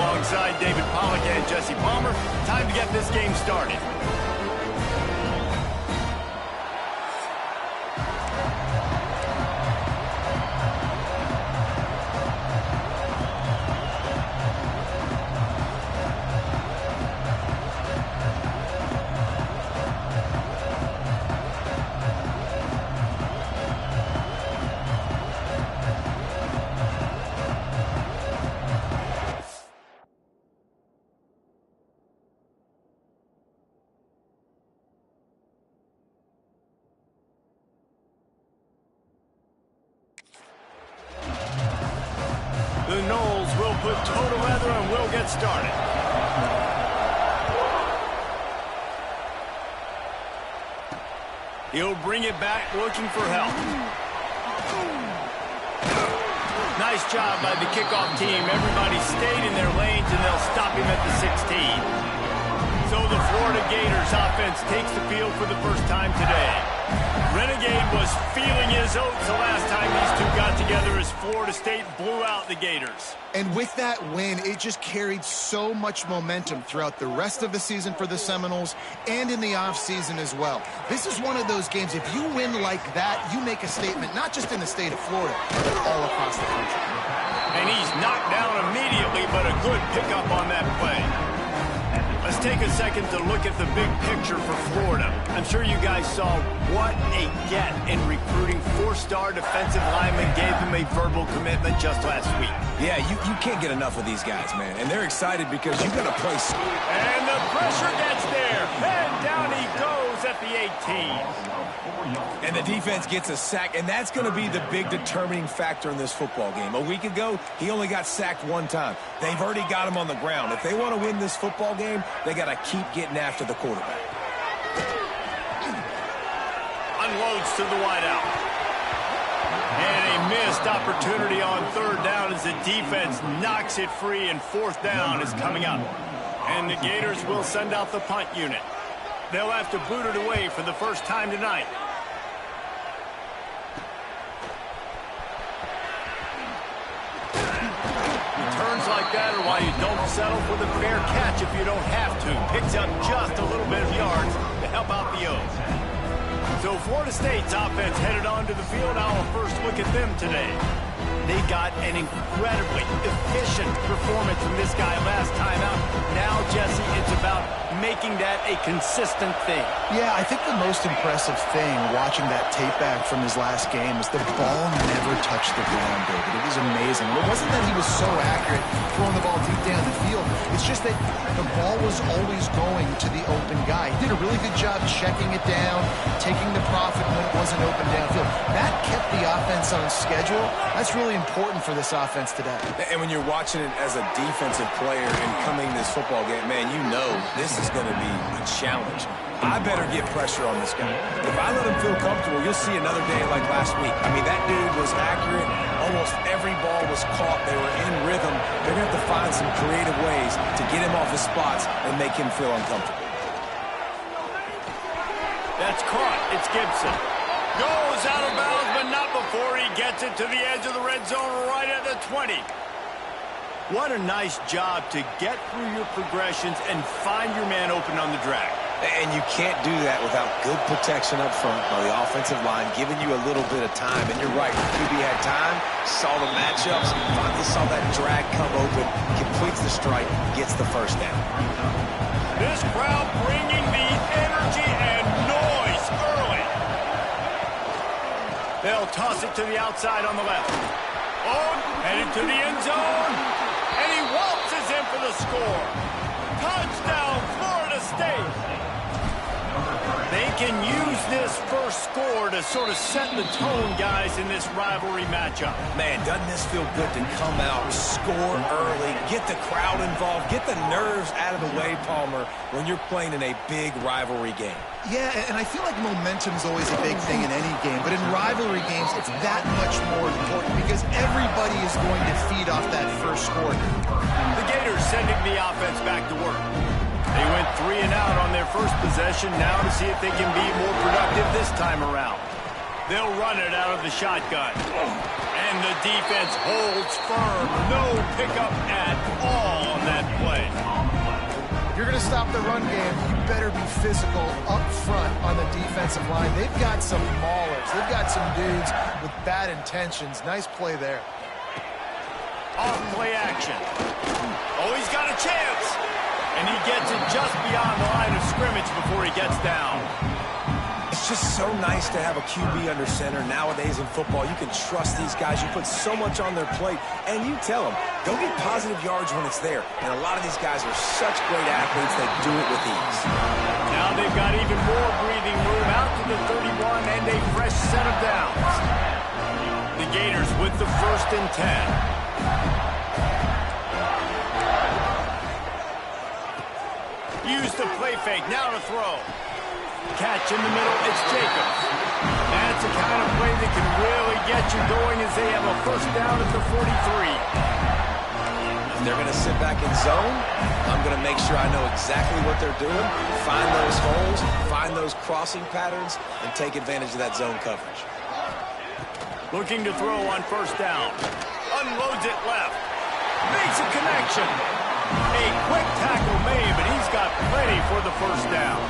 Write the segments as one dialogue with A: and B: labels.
A: alongside David Pollack and Jesse Palmer. Time to get this game started. The Noles will put toe together and will get started. He'll bring it back looking for help. Nice job by the kickoff team. Everybody stayed in their lanes and they'll stop him at the 16. So the Florida Gators offense takes the field for the first time today. Renegade was feeling his oats the last time these two got together as Florida State blew out the Gators.
B: And with that win, it just carried so much momentum throughout the rest of the season for the Seminoles and in the offseason as well. This is one of those games, if you win like that, you make a statement, not just in the state of Florida, but all across the country.
A: And he's knocked down immediately, but a good pickup on that play. Let's take a second to look at the big picture for Florida. I'm sure you guys saw what a get in recruiting. Four-star defensive linemen gave them a verbal commitment just last week.
C: Yeah, you can't get enough of these guys, man. And they're excited because you're going to play.
A: And the pressure gets there. And down he goes at the 18.
C: And the defense gets a sack, and that's going to be the big determining factor in this football game. A week ago, he only got sacked one time. They've already got him on the ground. If they want to win this football game, they got to keep getting after the quarterback.
A: Unloads to the wideout. And a missed opportunity on third down as the defense knocks it free, and fourth down is coming up. And the Gators will send out the punt unit. They'll have to boot it away for the first time tonight. Returns like that are why you don't settle for the fair catch if you don't have to. Picks up just a little bit of yards to help out the O's. So Florida State's offense headed onto the field. Now a first look at them today. They got an incredibly efficient performance from this guy last time out. Now, Jesse, it's about making that a consistent thing.
B: Yeah, I think the most impressive thing watching that tape back from his last game is the ball never touched the ground, David. It was amazing. It wasn't that he was so accurate throwing the ball deep down the field. It's just that the ball was always going to the open guy. He did a really good job checking it down, taking the profit when it wasn't open downfield. That kept the offense on schedule. That's really important for this offense today.
C: And when you're watching it as a defensive player and coming this football game, man, you know this is going to be a challenge. I better get pressure on this guy. If I let him feel comfortable, you'll see another day like last week. I mean, that dude was accurate. Almost every ball was caught. They were in rhythm. They're going to have to find some creative ways to get him off his spots and make him feel uncomfortable.
A: That's caught. It's Gibson. Goes out of bounds, but not before he gets it to the edge of the red zone right at the 20. What a nice job to get through your progressions and find your man open on the drag.
C: And you can't do that without good protection up front by the offensive line, giving you a little bit of time. And you're right, QB had time, saw the matchups, finally saw that drag come open, completes the strike, gets the first down.
A: This crowd bringing the energy and noise early. They'll toss it to the outside on the left. Oh, headed to the end zone. And he waltzes in for the score. Touchdown, Florida State. They can use this first score to sort of set the tone, guys, in this rivalry matchup.
C: Man, doesn't this feel good to come out, score early, get the crowd involved, get the nerves out of the way, Palmer, when you're playing in a big rivalry game?
B: Yeah, and I feel like momentum is always a big thing in any game, but in rivalry games, it's that much more important because everybody is going to feed off that first score.
A: The Gators sending the offense back to work. They went 3 and out on their first possession, now to see if they can be more productive this time around. They'll run it out of the shotgun. And the defense holds firm. No pickup at all on that
B: stop the run game, you better be physical up front on the defensive line. They've got some maulers. They've got some dudes with bad intentions. Nice play there.
A: Off play action. Oh, he's got a chance. And he gets it just beyond the line of scrimmage before he gets down.
C: It's just so nice to have a QB under center. Nowadays in football, you can trust these guys. You put so much on their plate, and you tell them, go get positive yards when it's there. And a lot of these guys are such great athletes, they do it with ease.
A: Now they've got even more breathing room out to the 31 and a fresh set of downs. The Gators with the 1st and 10. Use the play fake, now to throw. Catch in the middle, it's Jacobs. That's the kind of play that can really get you going as they have a 1st down at the 43.
C: If they're going to sit back in zone, I'm going to make sure I know exactly what they're doing, find those holes, find those crossing patterns, and take advantage of that zone coverage.
A: Looking to throw on 1st down. Unloads it left. Makes a connection. A quick tackle made, but he's got plenty for the 1st down.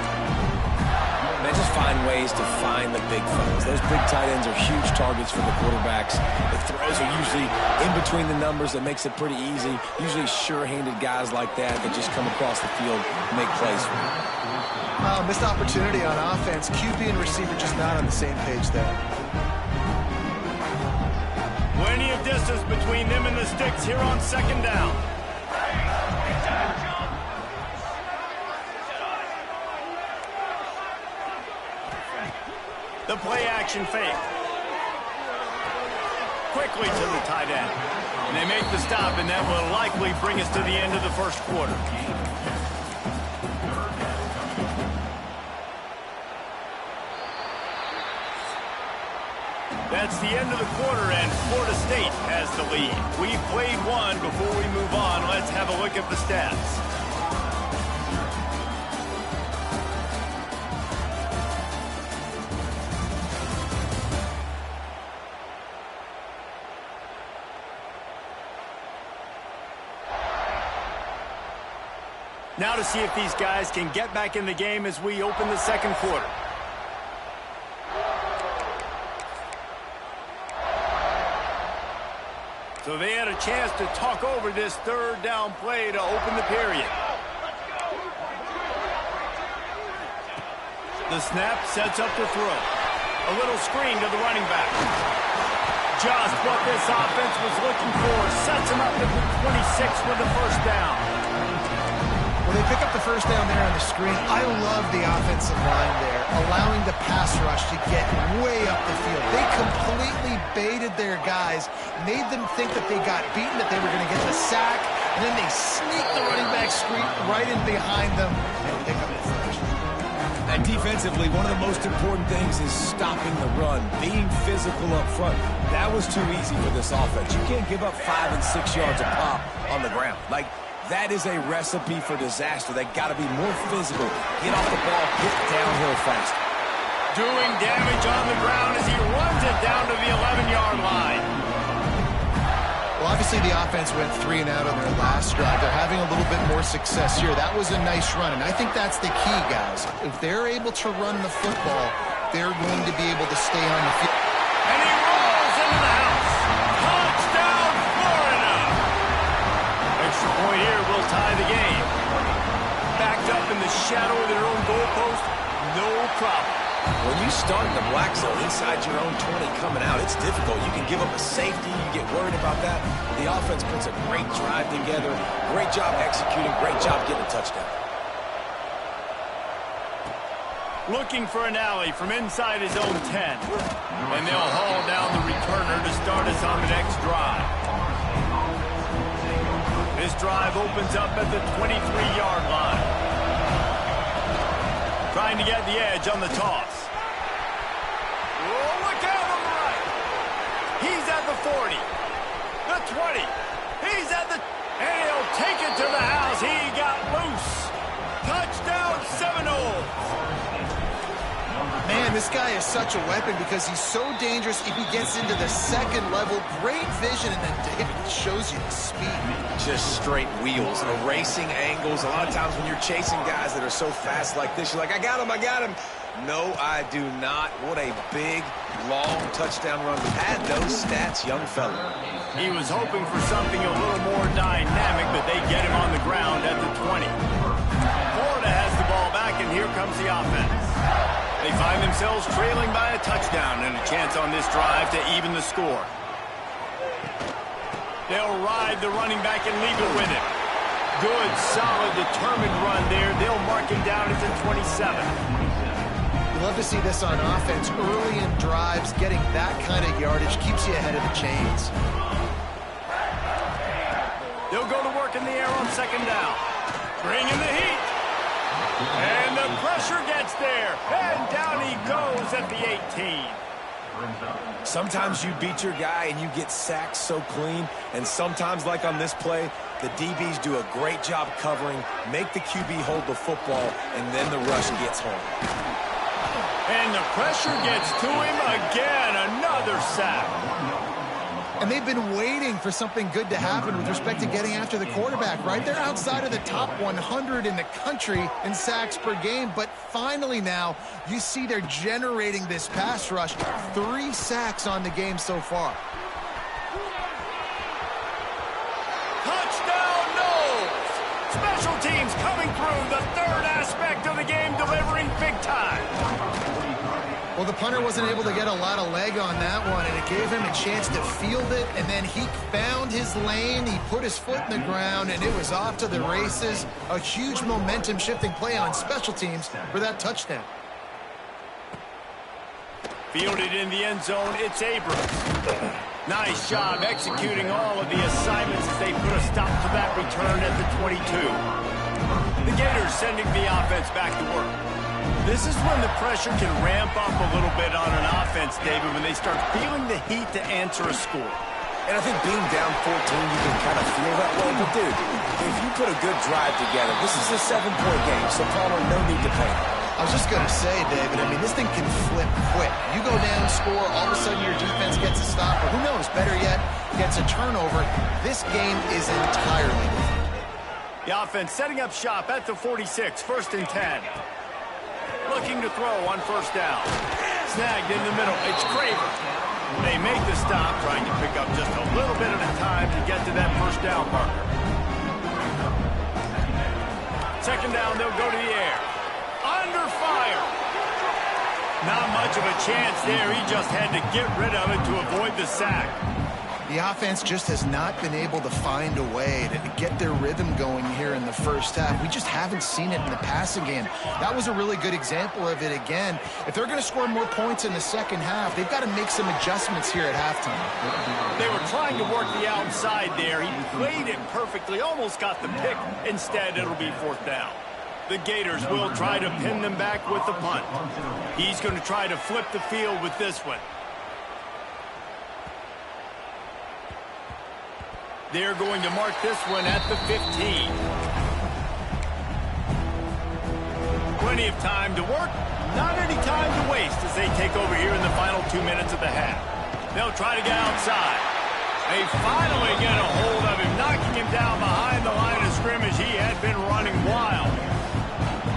C: Man, just find ways to find the big fellas. Those big tight ends are huge targets for the quarterbacks. The throws are usually in between the numbers. That makes it pretty easy. Usually sure-handed guys like that just come across the field and make plays for you.
B: Missed opportunity on offense. QB and receiver just not on the same page there.
A: Plenty of distance between them and the sticks here on 2nd down. The play action fake. Quickly to the tight end. And they make the stop, and that will likely bring us to the end of the 1st quarter. That's the end of the quarter, and Florida State has the lead. We've played one. Before we move on, let's have a look at the stats. Now to see if these guys can get back in the game as we open the 2nd quarter. So they had a chance to talk over this 3rd down play to open the period. The snap sets up the throw. A little screen to the running back. Just what this offense was looking for. Sets him up at the 26 with the 1st down.
B: Well, they pick up the 1st down there on the screen. I love the offensive line there, allowing the pass rush to get way up the field. They completely baited their guys, made them think that they got beaten, that they were going to get the sack, and then they sneak the running back screen right in behind them and pick up the 1st.
C: And defensively, one of the most important things is stopping the run, being physical up front. That was too easy for this offense. You can't give up 5 and 6 yards a pop on the ground. That is a recipe for disaster. They got to be more physical. Get off the ball, get downhill fast.
A: Doing damage on the ground as he runs it down to the 11-yard line.
B: Well, obviously the offense went 3 and out on their last drive. They're having a little bit more success here. That was a nice run, and I think that's the key, guys. If they're able to run the football, they're going to be able to stay on the field.
A: And he rolls into the house. Touchdown, Florida! Extra point here will tie the game. Backed up in the shadow of their own goalpost, no problem.
C: When you start in the black zone inside your own 20 coming out, it's difficult. You can give up a safety. You get worried about that. The offense puts a great drive together. Great job executing. Great job getting a touchdown.
A: Looking for an alley from inside his own 10. And they'll haul down the returner to start us on the next drive. This drive opens up at the 23-yard line. Trying to get the edge on the toss. Oh, look out on the right. He's at the 40. The 20. He's at the... And he'll take it to the house. He got loose. Touchdown, Seminoles.
B: Man, this guy is such a weapon because he's so dangerous. If he gets into the second level, great vision, and then David shows you the speed.
C: Just straight wheels, erasing angles. A lot of times when you're chasing guys that are so fast like this, you're like, I got him, I got him. No, I do not. What a big, long touchdown run. Had those stats, young fella.
A: He was hoping for something a little more dynamic, but they get him on the ground at the 20. Florida has the ball back, and here comes the offense. They find themselves trailing by a touchdown and a chance on this drive to even the score. They'll ride the running back and leave it with him. Good, solid, determined run there. They'll mark him down at the 27.
B: You love to see this on offense. Early in drives, getting that kind of yardage keeps you ahead of the chains.
A: They'll go to work in the air on second down. Bring in the heat. And the pressure gets there. And down he goes at the 18.
C: Sometimes you beat your guy and you get sacked so clean. And sometimes, like on this play, the DBs do a great job covering, make the QB hold the football, and then the rush gets home.
A: And the pressure gets to him again. Another sack.
B: And they've been waiting for something good to happen with respect to getting after the quarterback, right? They're outside of the top 100 in the country in sacks per game, but finally now you see they're generating this pass rush. 3 sacks on the game so far.
A: Touchdown, Knowles! Special teams coming through, the third aspect of the game, delivering big time.
B: Well, the punter wasn't able to get a lot of leg on that one, and it gave him a chance to field it, and then he found his lane, he put his foot in the ground, and it was off to the races. A huge momentum-shifting play on special teams for that touchdown.
A: Fielded in the end zone, it's Abrams. Nice job executing all of the assignments as they put a stop to that return at the 22. The Gators sending the offense back to work. This is when the pressure can ramp up a little bit on an offense, David, when they start feeling the heat to answer a score.
C: And I think being down 14, you can kind of feel that way. But, dude, if you put a good drive together, this is a 7-point game, so Palmer, no need to panic.
B: I was just going to say, David, I mean, this thing can flip quick. You go down, score, all of a sudden your defense gets a stop, or who knows, better yet, gets a turnover. This game is entirely different.
A: The offense setting up shop at the 46, 1st and 10. Looking to throw on first down. Snagged in the middle. It's Craver. They make the stop, trying to pick up just a little bit at a time to get to that first down marker. Second down, they'll go to the air. Under fire. Not much of a chance there. He just had to get rid of it to avoid the sack.
B: The offense just has not been able to find a way to get their rhythm going here in the first half. We just haven't seen it in the passing game. That was a really good example of it again. If they're going to score more points in the second half, they've got to make some adjustments here at halftime.
A: They were trying to work the outside there. He played it perfectly, almost got the pick. Instead, it'll be 4th down. The Gators will try to pin them back with the punt. He's going to try to flip the field with this one. They're going to mark this one at the 15. Plenty of time to work, not any time to waste as they take over here in the final 2 minutes of the half. They'll try to get outside. They finally get a hold of him, knocking him down behind the line of scrimmage. He had been running wild.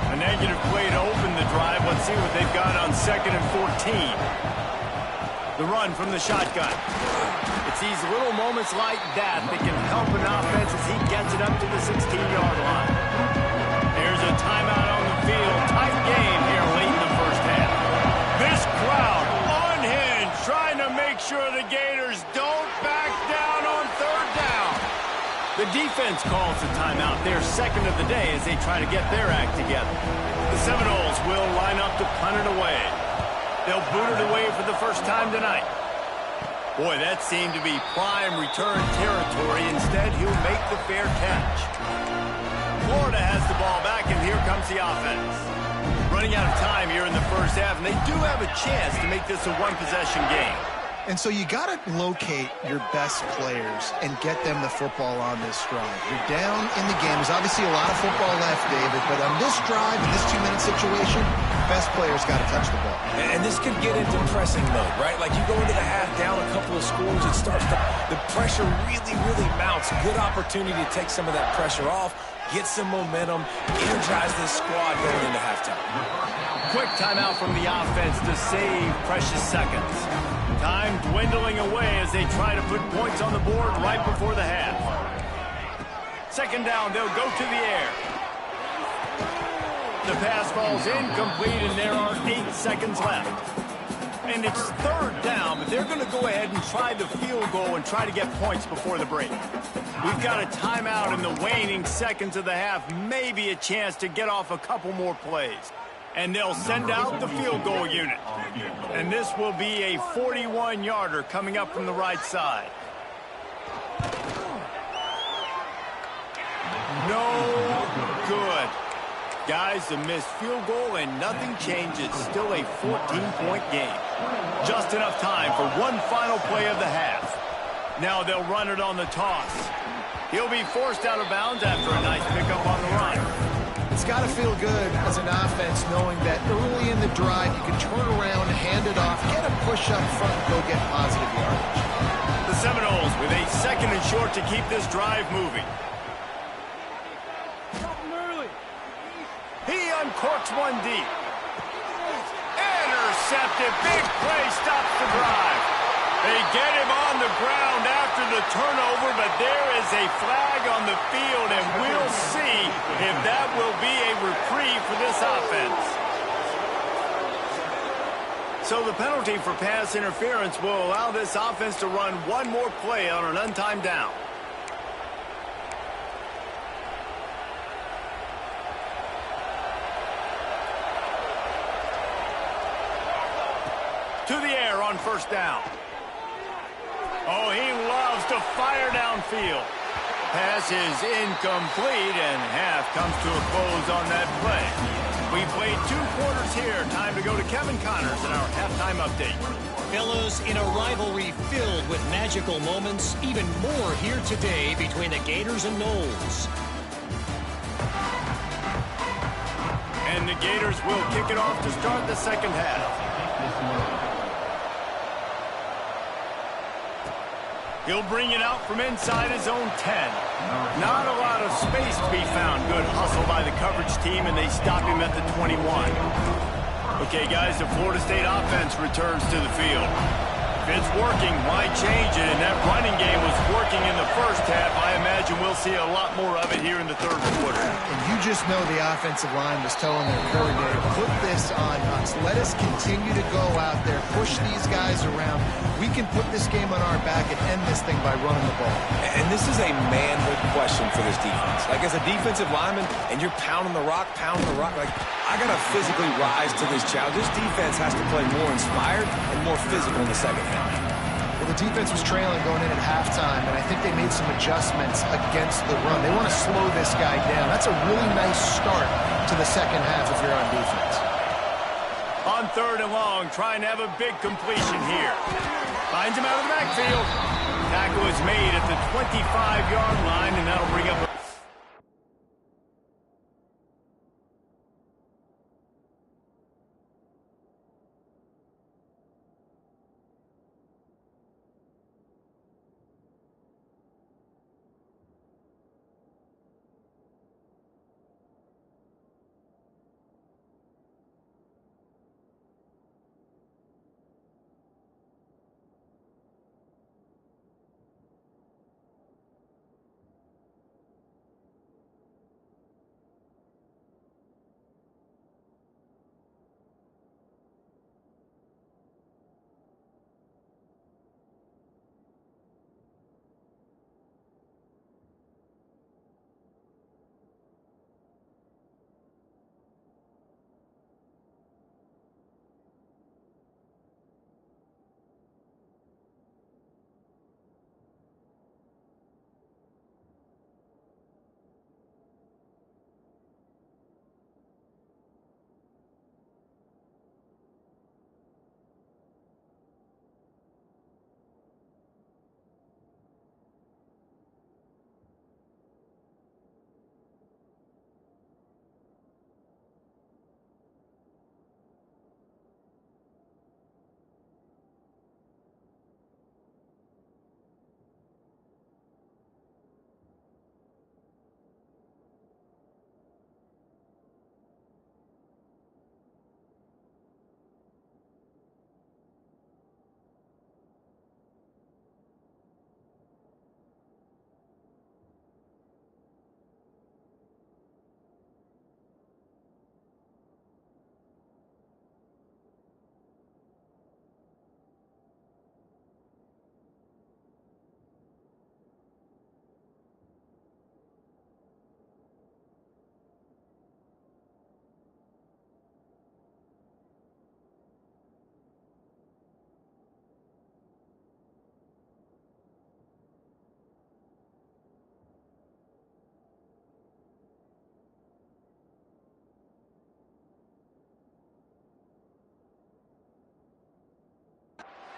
A: A negative play to open the drive. Let's see what they've got on 2nd and 14. The run from the shotgun. It's these little moments like that that can help an offense as he gets it up to the 16-yard line. There's a timeout on the field. Tight game here late in the first half. This crowd unhinged, trying to make sure the Gators don't back down on 3rd down. The defense calls the timeout, their 2nd of the day, as they try to get their act together. The Seminoles will line up to punt it away. They'll boot it away for the first time tonight. Boy, that seemed to be prime return territory. Instead, he'll make the fair catch. Florida has the ball back, and here comes the offense. Running out of time here in the first half, and they do have a chance to make this a one-possession game.
B: And so you got to locate your best players and get them the football on this drive. You're down in the game. There's obviously a lot of football left, David, but on this drive, in this 2-minute situation, best players got to touch the ball.
C: And this could get into pressing mode, right? Like you go into the half down a couple of scores, it starts to, the pressure really, really mounts. Good opportunity to take some of that pressure off, get some momentum, energize this squad going into halftime.
A: Quick timeout from the offense to save precious seconds. Time dwindling away as they try to put points on the board right before the half. Second down, they'll go to the air. The pass falls incomplete, and there are 8 seconds left. And it's third down, but they're going to go ahead and try the field goal and try to get points before the break. We've got a timeout in the waning seconds of the half, maybe a chance to get off a couple more plays. And they'll send out the field goal unit. And this will be a 41-yarder coming up from the right side. No good. Guys, a missed field goal and nothing changes. Still a 14-point game. Just enough time for one final play of the half. Now they'll run it on the toss. He'll be forced out of bounds after a nice pickup on the run.
B: It's got to feel good as an offense knowing that early in the drive you can turn around, hand it off, get a push up front, go get positive yardage.
A: The Seminoles with a 2nd and short to keep this drive moving. He uncorks one deep. Intercepted. Big play stops the drive. They get him on the ground after the turnover, but there is a flag on the field, and we'll see if that will be a reprieve for this offense. So the penalty for pass interference will allow this offense to run one more play on an untimed down. To the air on first down. Oh, he loves to fire downfield. Pass is incomplete, and half comes to a close on that play. We played 2 quarters here. Time to go to Kevin Connors in our halftime update.
D: Fellows, in a rivalry filled with magical moments, even more here today between the Gators and Noles.
A: And the Gators will kick it off to start the second half. He'll bring it out from inside his own 10. Not a lot of space to be found. Good hustle by the coverage team, and they stop him at the 21. Okay, guys, the Florida State offense returns to the field. If it's working, why change it? And that running game was working in the first half. I imagine we'll see a lot more of it here in the third quarter.
B: And you just know the offensive line was telling their coordinator, put this on us. Let us continue to go out there, push these guys around. We can put this game on our back and end this thing by running the ball.
C: And this is a manhood question for this defense. Like, as a defensive lineman, and you're pounding the rock, like, I got to physically rise to this challenge. This defense has to play more inspired and more physical in the second half.
B: Well, the defense was trailing going in at halftime, and I think they made some adjustments against the run. They want to slow this guy down. That's a really nice start to the second half if you're on defense.
A: On third and long, trying to have a big completion here. Finds him out of the backfield. Tackle is made at the 25-yard line, and that'll bring up a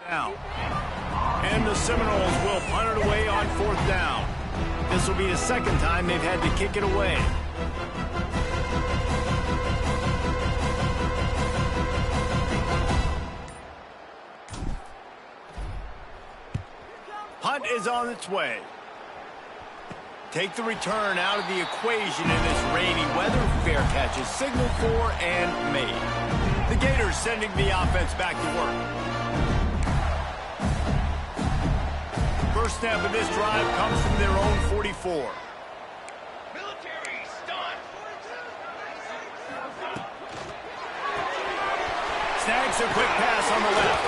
A: Down. And the Seminoles will punt it away on 4th down. This will be the second time they've had to kick it away. Punt is on its way. Take the return out of the equation in this rainy weather. Fair catch is signaled for and made. The Gators sending the offense back to work. First snap of this drive comes from their own 44.
E: Military stunt.
A: Snags a quick pass on the left.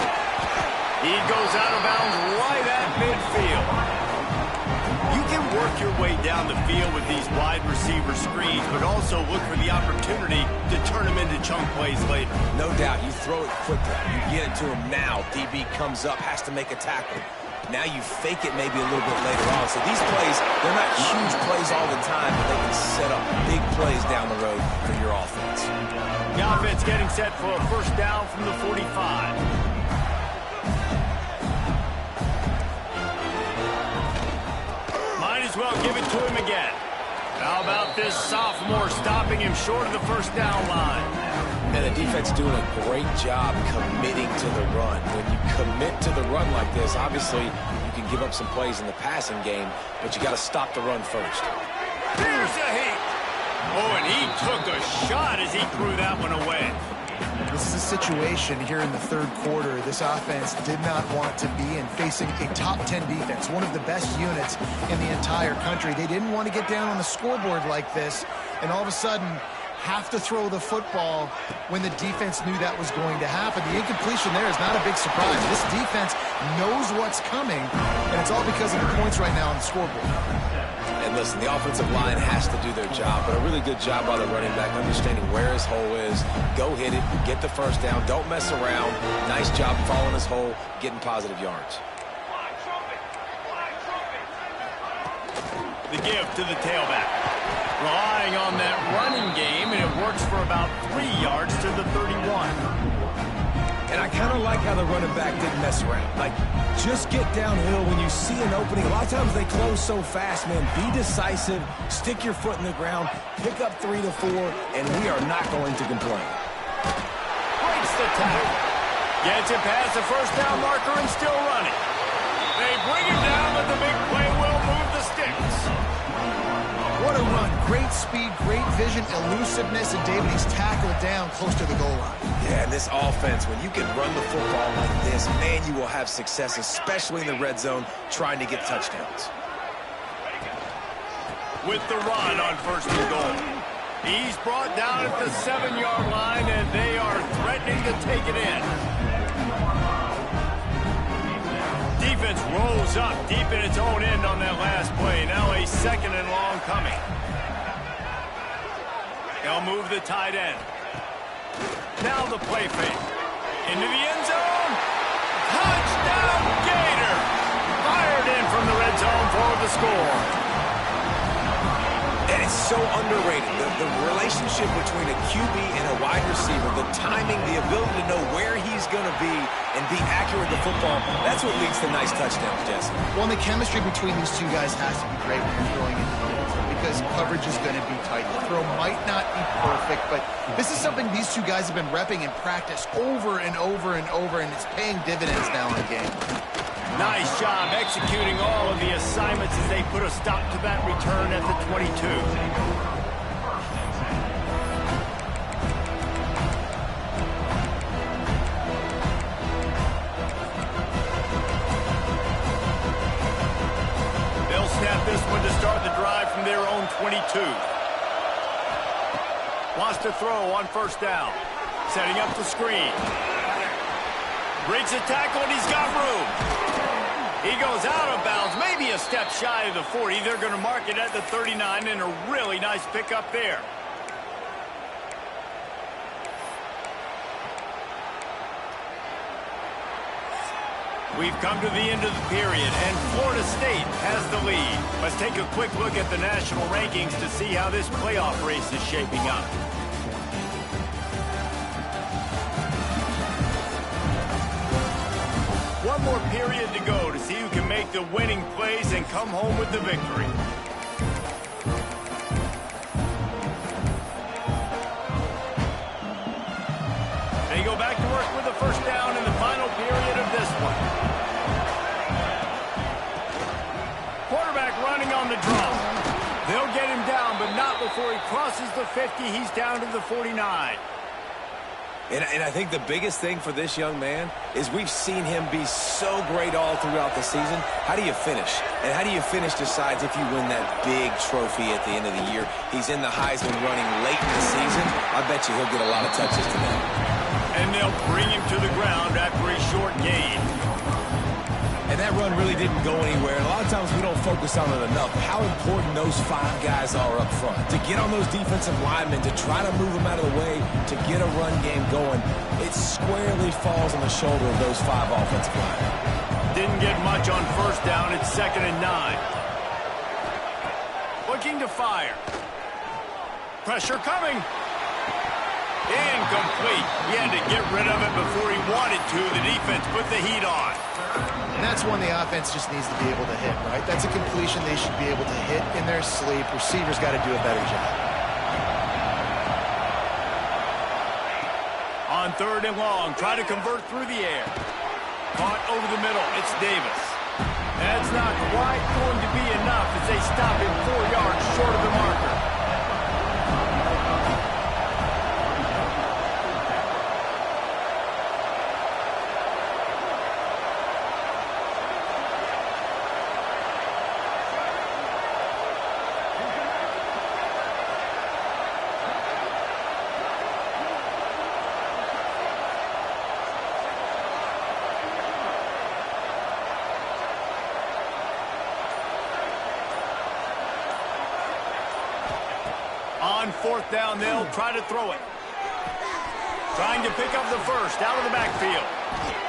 A: He goes out of bounds right at midfield. You can work your way down the field with these wide receiver screens, but also look for the opportunity to turn them into chunk plays later.
C: No doubt, you throw it quickly. You get it to him now. DB comes up, has to make a tackle. Now you fake it maybe a little bit later on. So these plays, they're not huge plays all the time, but they can set up big plays down the road for your offense.
A: The offense getting set for a first down from the 45. Might as well give it to him again. How about this sophomore stopping him short of the first down line?
C: And the defense doing a great job committing to the run. When you commit to the run like this, obviously you can give up some plays in the passing game, but you got to stop the run first.
A: Here's a heat. Oh, and he took a shot as he threw that one away.
B: This is a situation here in the third quarter this offense did not want to be in, facing a top 10 defense, one of the best units in the entire country. They didn't want to get down on the scoreboard like this, and all of a sudden have to throw the football when the defense knew that was going to happen. The incompletion there is not a big surprise. This defense knows what's coming, and it's all because of the points right now on the scoreboard.
C: And listen, the offensive line has to do their job, but a really good job by the running back, understanding where his hole is. Go hit it, get the first down, don't mess around. Nice job following his hole, getting positive yards.
A: The give to the tailback. Relying on that running game, and it works for about 3 yards to the 31.
C: And I kind of like how the running back didn't mess around. Like, just get downhill when you see an opening. A lot of times they close so fast, man. Be decisive, stick your foot in the ground, pick up 3 to 4, and we are not going to complain.
A: Breaks the tackle. Gets it past the first down marker and still running. They bring him down, but the big play will move the sticks.
B: What a run. Great speed, great vision, elusiveness, and David, he's tackled down close to the goal line.
C: Yeah, and this offense, when you can run the football like this, man, you will have success, especially in the red zone, trying to get touchdowns.
A: With the run on first and goal. He's brought down at the 7-yard line, and they are threatening to take it in. Defense rolls up deep in its own end on that last play. Now a second and long coming. They'll move the tight end. Now the play fake. Into the end zone. Touchdown, Gator! Fired in from the red zone for the score.
C: And it's so underrated. The relationship between a QB and a wide receiver, the timing, the ability to know where he's going to be and be accurate with the football, that's what leads to nice touchdowns, Jesse.
B: Well, and the chemistry between these two guys has to be great when you're throwing into the end zone because coverage is going to be tight. The throw might not be perfect, but this is something these two guys have been repping in practice over and over and over, and it's paying dividends now in the game.
A: Nice job executing all of the assignments as they put a stop to that return at the 22. They'll snap this one to start the drive from their own 22. Wants to throw on first down. Setting up the screen. Breaks a tackle and he's got room. He goes out of bounds, maybe a step shy of the 40. They're going to mark it at the 39, and a really nice pickup there. We've come to the end of the period, and Florida State has the lead. Let's take a quick look at the national rankings to see how this playoff race is shaping up. one more period to go to see who can make the winning plays and come home with the victory. They go back to work with the first down in the final period of this one. Quarterback running on the draw. They'll get him down, but not before he crosses the 50. He's down to the 49.
C: And I think the biggest thing for this young man is we've seen him be so great all throughout the season. How do you finish? And how do you finish decides if you win that big trophy at the end of the year. He's in the Heisman running late in the season. I bet you he'll get a lot of touches today.
A: And they'll bring him to the ground after a short gain.
C: And that run really didn't go anywhere. And a lot of times we don't focus on it enough. How important those 5 guys are up front. To get on those defensive linemen, to try to move them out of the way, to get a run game going, it squarely falls on the shoulder of those 5 offensive linemen.
A: Didn't get much on first down. It's 2nd and 9. Looking to fire. Pressure coming. Incomplete. He had to get rid of it before he wanted to. The defense put the heat on.
B: And that's one the offense just needs to be able to hit, right? That's a completion they should be able to hit in their sleep. Receivers got to do a better job.
A: On 3rd and long, try to convert through the air. Caught over the middle. It's Davis. That's not quite going to be enough as they stop him 4 yards short of the marker. On 4th down, they'll try to throw it. Trying to pick up the first out of the backfield.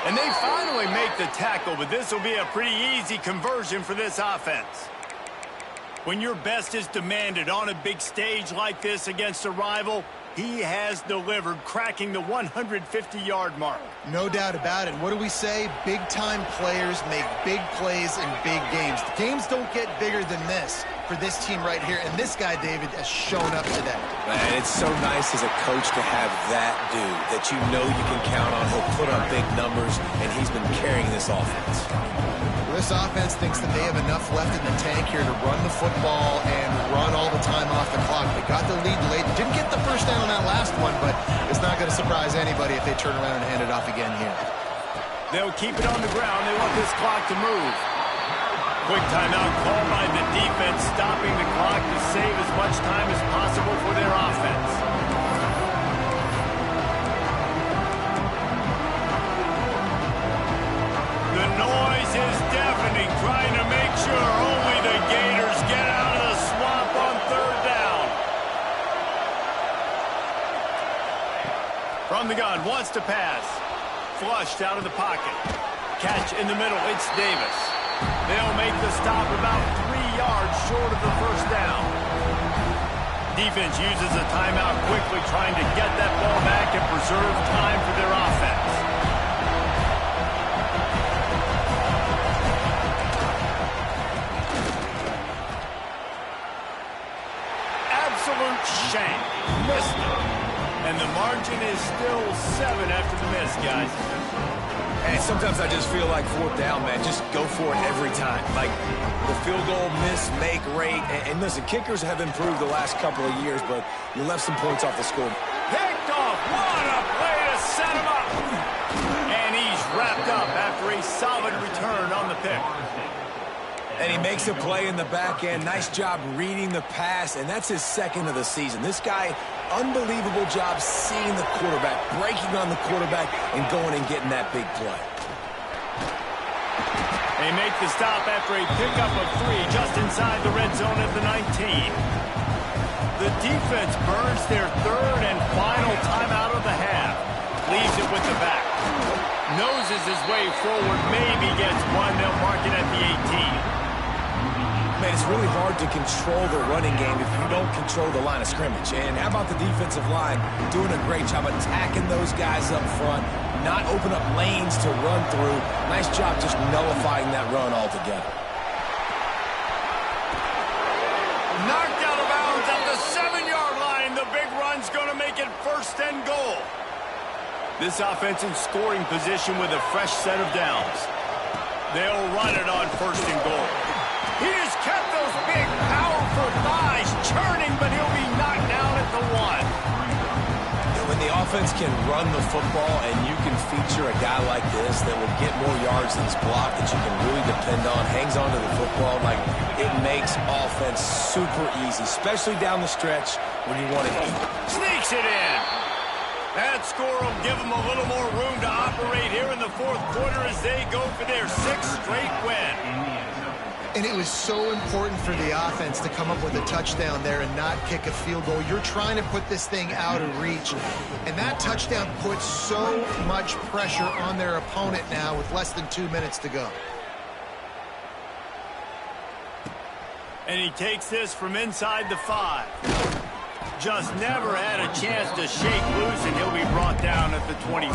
A: And they finally make the tackle, but this will be a pretty easy conversion for this offense. When your best is demanded on a big stage like this against a rival, he has delivered, cracking the 150-yard mark.
B: No doubt about it. What do we say? Big-time players make big plays in big games. The games don't get bigger than this for this team right here, and this guy, David, has shown up today.
C: Man, it's so nice as a coach to have that dude that you know you can count on. He'll put up big numbers, and he's been carrying this offense.
B: Well, this offense thinks that they have enough left in the tank here to run the football and run all the time off the clock. They got the lead late. Didn't get the first down on that last one, but it's not going to surprise anybody if they turn around and hand it off again here.
A: They'll keep it on the ground. They want this clock to move. Quick timeout called by the defense, stopping the clock to save as much time as possible for their offense. The noise is deafening, trying to make sure only the Gators get out of the swamp on 3rd down. From the gun, wants to pass. Flushed out of the pocket. Catch in the middle, it's Davis. They'll make the stop about 3 yards short of the first down. Defense uses a timeout quickly, trying to get that ball back and preserve time for their offense. Absolute shame. Missed it. And the margin is still 7 after the miss, guys.
C: And sometimes I just feel like 4th down, man. Just go for it every time. Like the field goal miss, make rate. And listen, kickers have improved the last couple of years, but you left some points off the score.
A: Picked off. What a play to set him up. And he's wrapped up after a solid return on the pick.
C: And he makes a play in the back end. Nice job reading the pass, and that's his 2nd of the season. This guy, unbelievable job seeing the quarterback, breaking on the quarterback, and going and getting that big play.
A: They make the stop after a pickup of 3 just inside the red zone at the 19. The defense burns their 3rd and final timeout of the half. Leaves it with the back. Noses his way forward, maybe gets one. They'll mark it at the 18.
C: Man, it's really hard to control the running game if you don't control the line of scrimmage. And how about the defensive line doing a great job attacking those guys up front, not open up lanes to run through. Nice job just nullifying that run altogether.
A: Knocked out of bounds at the 7-yard line. The big run's going to make it 1st and goal. This offense in scoring position with a fresh set of downs. They'll run it on 1st and goal. He just kept those big, powerful thighs churning, but he'll be knocked down at the 1.
C: When the offense can run the football and you can feature a guy like this that will get more yards than his block that you can really depend on, hangs on to the football, like it makes offense super easy, especially down the stretch when you want to eat.
A: Sneaks it in. That score will give them a little more room to operate here in the 4th quarter as they go for their 6th straight win.
B: And it was so important for the offense to come up with a touchdown there and not kick a field goal. You're trying to put this thing out of reach. And that touchdown puts so much pressure on their opponent now with less than 2 minutes to go.
A: And he takes this from inside the 5. Just never had a chance to shake loose, and he'll be brought down at the 24.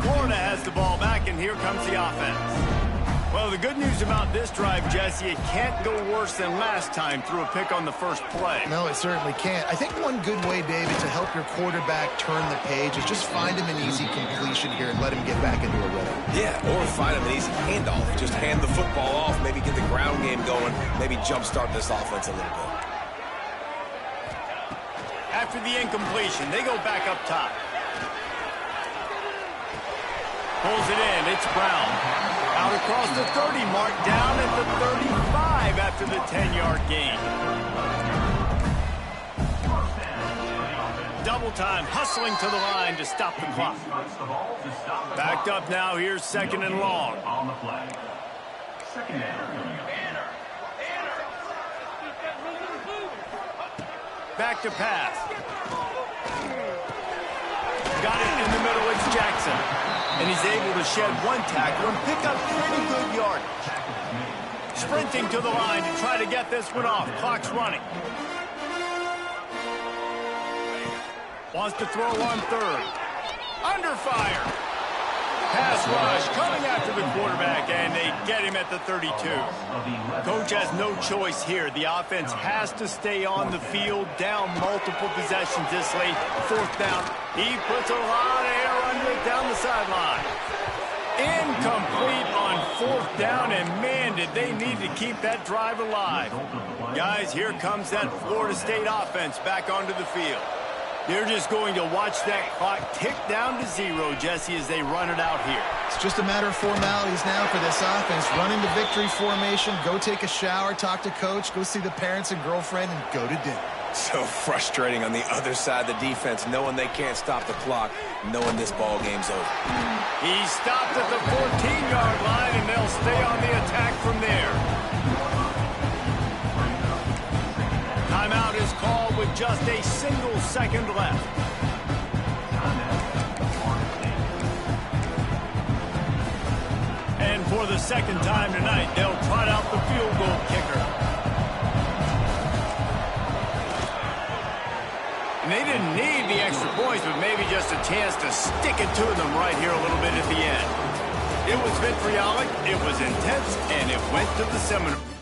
A: Florida has the ball back, and here comes the offense. Well, the good news about this drive, Jesse, it can't go worse than last time through a pick on the first play.
B: No, it certainly can't. I think one good way, David, to help your quarterback turn the page is just find him an easy completion here and let him get back into a rhythm.
C: Yeah, or find him an easy handoff. Just hand the football off, maybe get the ground game going, maybe jumpstart this offense a little bit.
A: After the incompletion, they go back up top. Pulls it in. It's Brown. Out across the 30 mark, down at the 35 after the 10-yard gain. Double time, hustling to the line to stop the clock. Backed up now, here's 2nd and long.
E: On the flag. 2nd down.
A: Back to pass. Got it in the middle, it's Jackson. And he's able to shed 1 tackle and pick up pretty good yardage. Sprinting to the line to try to get this one off. Clock's running. Wants to throw on 3rd. Under fire. Pass rush coming after the quarterback, and they get him at the 32. Coach has no choice here. The offense has to stay on the field, down multiple possessions this late. 4th down. He puts a lot of air under it down the sideline. Incomplete on 4th down, and man, did they need to keep that drive alive. Guys, here comes that Florida State offense back onto the field. They're just going to watch that clock tick down to 0, Jesse, as they run it out here.
B: It's just a matter of formalities now for this offense. Run into victory formation, go take a shower, talk to coach, go see the parents and girlfriend, and go to dinner.
C: So frustrating on the other side of the defense, knowing they can't stop the clock, knowing this ball game's over.
A: He stopped at the 14-yard line, and they'll stay on the attack from there. Timeout is called with just a single second left. And for the 2nd time tonight, they'll trot out the field goal kicker. And they didn't need the extra points, but maybe just a chance to stick it to them right here a little bit at the end. It was vitriolic, it was intense, and it went to the Seminoles.